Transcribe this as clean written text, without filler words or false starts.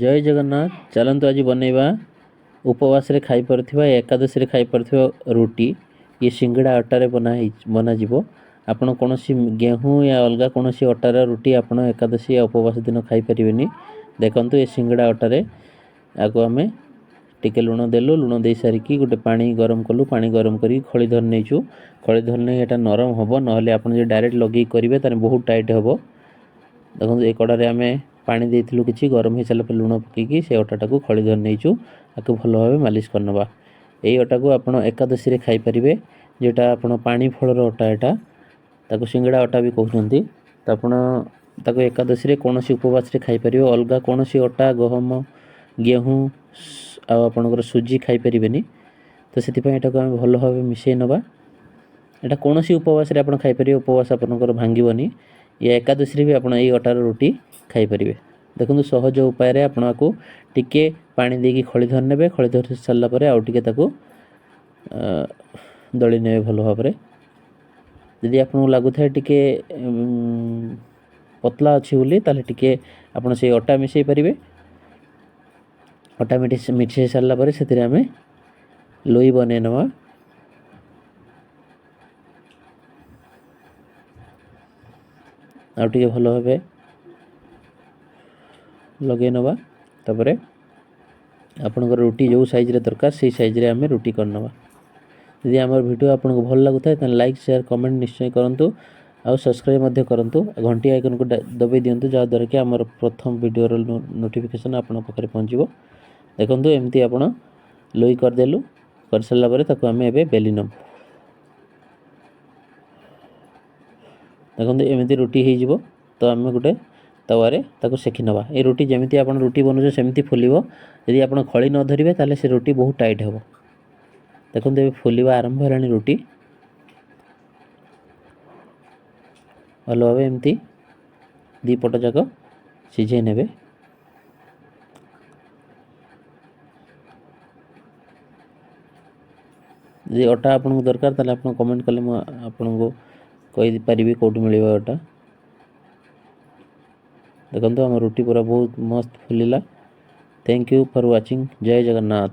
जय जगन्नाथ। चलतु आज बनैबा उपवास रे खाई पारुथिबा एकादशी रे खाई पारुथिबा रुटी। ये सिंगड़ा अटारे बनाजिबो। आपण कोनोसी गेहूं या अलगा कोनोसी अटार रुटी आपण एकादशी या उपवास दिन खाई परिबेनी। देखंतु ये सिंगड़ा अटारे आगो आमे टिके लुण देलु, लुण दे सारिकी गोटे पानी गरम कलु, पानी गरम करी खळी धर नेचु। खळी धर नै एटा नरम हबो, नहले आपण जे डायरेक्ट लगी करिवे ताने बहुत टाइट हबो। देखो ए कड़ारे आम पानी देलु कि गरम हो सारा लुण पकईकि से अटाटा को खड़ी धर नहींचु आपको भल भाव मालिश करनवा। यही अटा को आप एकादशी खाई पारे जोटा आप पानी फलर अटा यहाँ ताको सिंगड़ा अटा भी कहते। तो आप एकादशी कौन उपवास खाई पारे, अलग कौन अटा गहम गेहूँ आपणकर सुजी खाई पारे। तो से आम भल भाव मिसई नवा। यहाँ कौन उपवास आप खाई पारे, उपवास आपंकर भांगनी। या एकादशी भी आपड़ ये अटार रुटी खाई पारे। देखो सहज उपाय आपको टिके पानी देकी खड़ी धर ने, खड़ी धर सारापर आउ टे दली ने भल भाव। जदि आपको लगुए टे पतला अच्छी बोली टे आप अटा मिसई पारे। अटा मिसई सारापर से आम लोई बन नवा। आउटे भल भाव लगे नवा। तापरे आपनकर रुटी जो साइज रे दरकार से साइज रे आम रुटी करनवा। यदि आम वीडियो आपको भल लगुता है लाइक शेयर कमेंट निश्चय करूँ। आउ सब्सक्राइब मध्य करूँ, घंटी आइकन को दबाई दिंतु जहाँद्वारा कि आमर प्रथम वीडियोर नोटिफिकेशन आपन पाखे पहुँचो। देखो एमती आप लोई करदेलु, कर सारापर ताको आम एबे बेली नबु। देखो एमती रुटी हो तो आम गोटे तवारे ताको सेकी नवा। ये रुटी जमीती आप रुटी बनौचे सेमती फुलिबो। यदि आप खड़ी न धरिबे ताले से रुटी बहुत टाइट हेबो। देखो ये फुलिबा आरंभ है रुटी भल भाव एमती दी पट जाक सीझे नेबे। यदि अटा आपको दरकार ताले आप कमेंट कले आपको कही पारि कौटू मिल अटा। देखो आम रुटी पूरा बहुत मस्त फुलिला। Thank you for watching. जय जगन्नाथ।